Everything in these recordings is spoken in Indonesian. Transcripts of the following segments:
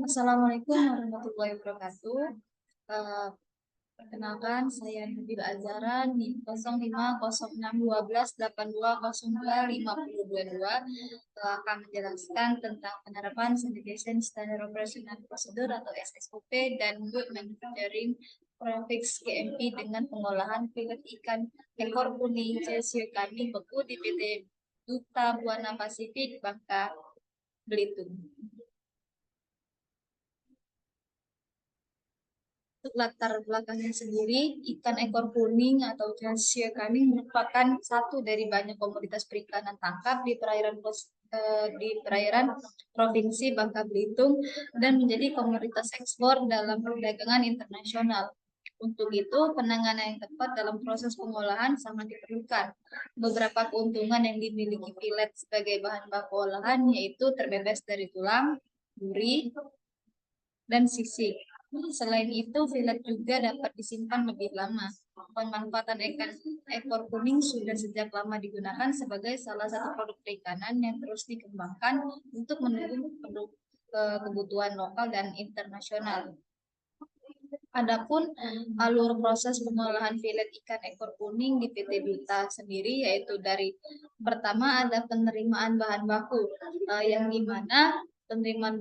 Assalamualaikum warahmatullahi wabarakatuh. Eh, Perkenalkan, saya Nabil Azara, NIM 05061282025022 akan menjelaskan tentang penerapan Certification Standard Operational Procedure atau SSOP dan Good Manufacturing Practice GMP dengan pengolahan filet ikan ekor kuning Cesio Kami beku di PT Duta Buana Pasifik, Bangka Belitung. Untuk latar belakangnya sendiri, ikan ekor kuning atau Chassia kani merupakan satu dari banyak komoditas perikanan tangkap di perairan Provinsi Bangka Belitung dan menjadi komoditas ekspor dalam perdagangan internasional. Untuk itu, penanganan yang tepat dalam proses pengolahan sangat diperlukan. Beberapa keuntungan yang dimiliki filet sebagai bahan baku olahan yaitu terbebas dari tulang, duri, dan sisik. Selain itu, filet juga dapat disimpan lebih lama. Pemanfaatan ikan ekor kuning sudah sejak lama digunakan sebagai salah satu produk perikanan yang terus dikembangkan untuk mendukung kebutuhan lokal dan internasional. Adapun alur proses pengolahan filet ikan ekor kuning di PT Duta sendiri yaitu dari pertama ada penerimaan bahan baku yang dimana penerimaan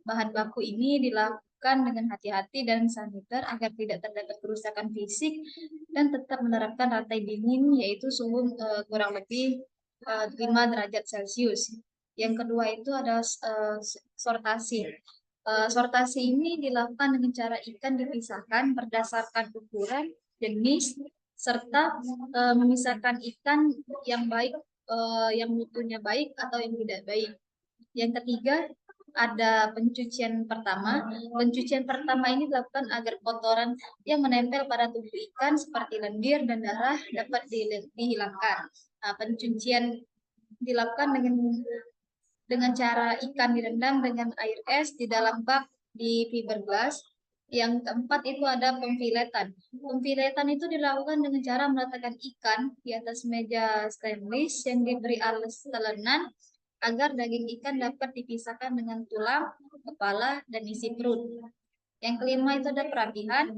bahan baku ini dilakukan dengan hati-hati dan saniter agar tidak terdapat kerusakan fisik dan tetap menerapkan rantai dingin yaitu suhu kurang lebih 5 derajat Celcius. Yang kedua itu ada sortasi. Sortasi ini dilakukan dengan cara ikan dipisahkan berdasarkan ukuran, jenis, serta memisahkan ikan yang baik, yang mutunya baik atau yang tidak baik. Yang ketiga, ada pencucian pertama. Pencucian pertama ini dilakukan agar kotoran yang menempel pada tubuh ikan seperti lendir dan darah dapat dihilangkan. Nah, pencucian dilakukan dengan cara ikan direndam dengan air es di dalam bak di fiberglass. Yang keempat itu ada pemfiletan. Pemfiletan itu dilakukan dengan cara meletakkan ikan di atas meja stainless yang diberi alas telenan agar daging ikan dapat dipisahkan dengan tulang, kepala, dan isi perut. Yang kelima itu ada perapihan.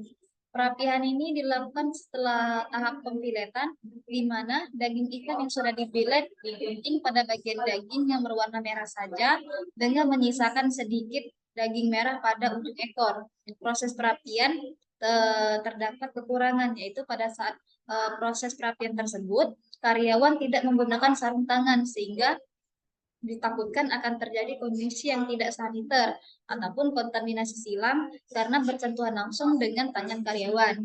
Perapihan ini dilakukan setelah tahap pemfiletan, di mana daging ikan yang sudah difilet digunting pada bagian daging yang berwarna merah saja, dengan menyisakan sedikit daging merah pada ujung ekor. Proses perapian terdapat kekurangan, yaitu pada saat proses perapian tersebut, karyawan tidak menggunakan sarung tangan, sehingga ditakutkan akan terjadi kondisi yang tidak saniter ataupun kontaminasi silam karena bersentuhan langsung dengan tangan karyawan.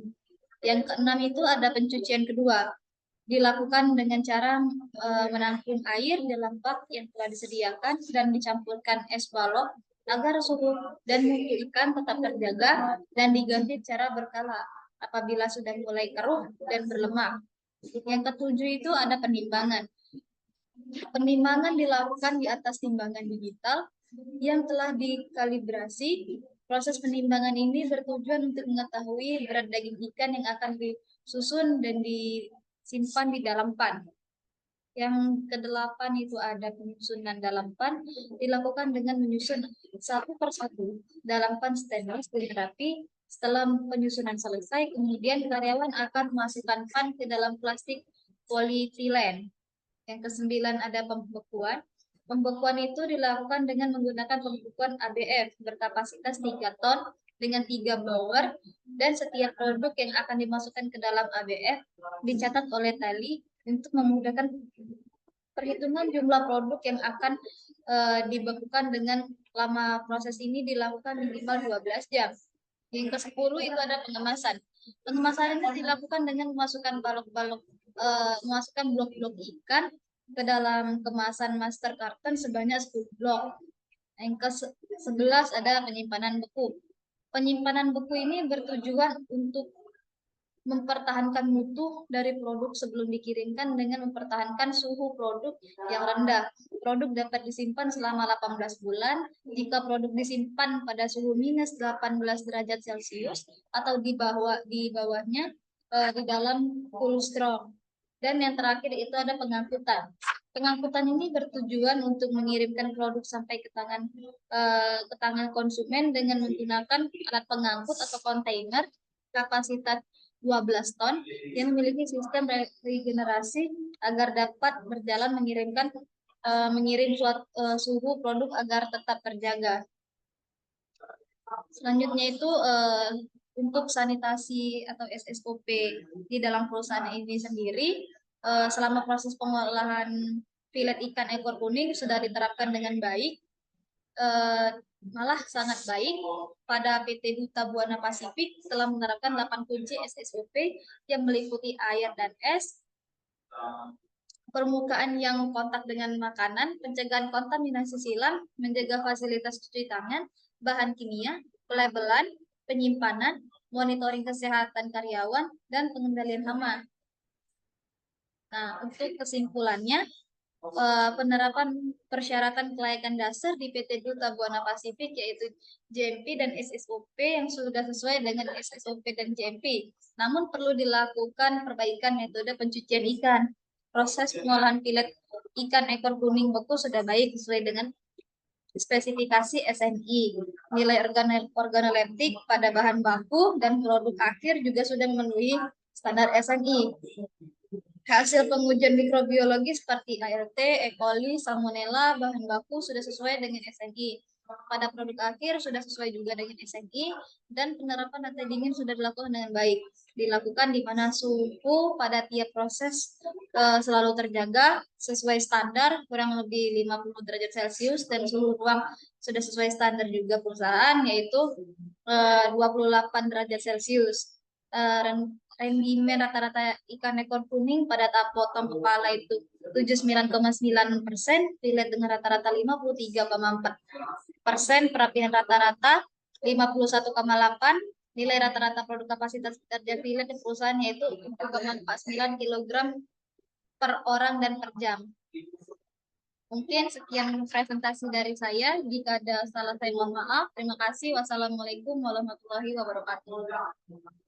Yang keenam itu ada pencucian kedua. Dilakukan dengan cara menampung air dalam bak yang telah disediakan dan dicampurkan es balok agar suhu dan mutu ikan tetap terjaga dan diganti secara berkala apabila sudah mulai keruh dan berlemak. Yang ketujuh itu ada penimbangan. Penimbangan dilakukan di atas timbangan digital yang telah dikalibrasi. Proses penimbangan ini bertujuan untuk mengetahui berat daging ikan yang akan disusun dan disimpan di dalam pan. Yang kedelapan itu ada penyusunan dalam pan, dilakukan dengan menyusun satu persatu dalam pan stainless dengan rapi. Setelah penyusunan selesai, kemudian karyawan akan memasukkan pan ke dalam plastik polietilen. Yang kesembilan ada pembekuan. Pembekuan itu dilakukan dengan menggunakan pembekuan ABF berkapasitas 3 ton dengan 3 blower dan setiap produk yang akan dimasukkan ke dalam ABF dicatat oleh tali untuk memudahkan perhitungan jumlah produk yang akan dibekukan dengan lama proses ini dilakukan minimal 12 jam. Yang ke-10 itu ada pengemasan. Pengemasan ini dilakukan dengan memasukkan memasukkan blok-blok ikan ke dalam kemasan master carton sebanyak 10 blok. Yang ke-11 ada penyimpanan beku. Penyimpanan beku ini bertujuan untuk mempertahankan mutu dari produk sebelum dikirimkan dengan mempertahankan suhu produk yang rendah. Produk dapat disimpan selama 18 bulan jika produk disimpan pada suhu minus 18 derajat Celcius atau di bawahnya di dalam cool strong. Dan yang terakhir itu ada pengangkutan. Pengangkutan ini bertujuan untuk mengirimkan produk sampai ke tangan konsumen dengan menggunakan alat pengangkut atau kontainer kapasitas 12 ton yang memiliki sistem regenerasi agar dapat berjalan mengirim suhu produk agar tetap terjaga. Selanjutnya itu untuk sanitasi atau SSOP di dalam perusahaan ini sendiri, selama proses pengolahan filet ikan ekor kuning sudah diterapkan dengan baik, eh, malah sangat baik. Pada PT Duta Buana Pasifik telah menerapkan 8 kunci SSOP yang meliputi air dan es, permukaan yang kontak dengan makanan, pencegahan kontaminasi silang, menjaga fasilitas cuci tangan, bahan kimia, pelabelan, penyimpanan, monitoring kesehatan karyawan, dan pengendalian hama. Nah, untuk kesimpulannya, penerapan persyaratan kelayakan dasar di PT Duta Buana Pasifik yaitu JMP dan SSOP yang sudah sesuai dengan SSOP dan JMP. Namun perlu dilakukan perbaikan metode pencucian ikan. Proses pengolahan filet ikan ekor kuning beku sudah baik sesuai dengan spesifikasi SNI. Nilai organoleptik pada bahan baku dan produk akhir juga sudah memenuhi standar SNI. Hasil pengujian mikrobiologi seperti ART, E. coli, Salmonella, bahan baku sudah sesuai dengan SNI. Pada produk akhir sudah sesuai juga dengan SNI dan penerapan rantai dingin sudah dilakukan dengan baik. Dilakukan di mana suhu pada tiap proses selalu terjaga sesuai standar kurang lebih 50 derajat Celcius dan suhu ruang sudah sesuai standar juga perusahaan yaitu 28 derajat Celcius. Rendimen rata-rata ikan ekor kuning pada tahap potong kepala itu 79,9%, filet dengan rata-rata 53,4%, perapian rata-rata 51,8%, nilai rata-rata produk kapasitas kerja filet di perusahaan yaitu 1,49 kg per orang dan per jam. Mungkin sekian presentasi dari saya. Jika ada salah saya mohon maaf. Terima kasih. Wassalamualaikum warahmatullahi wabarakatuh.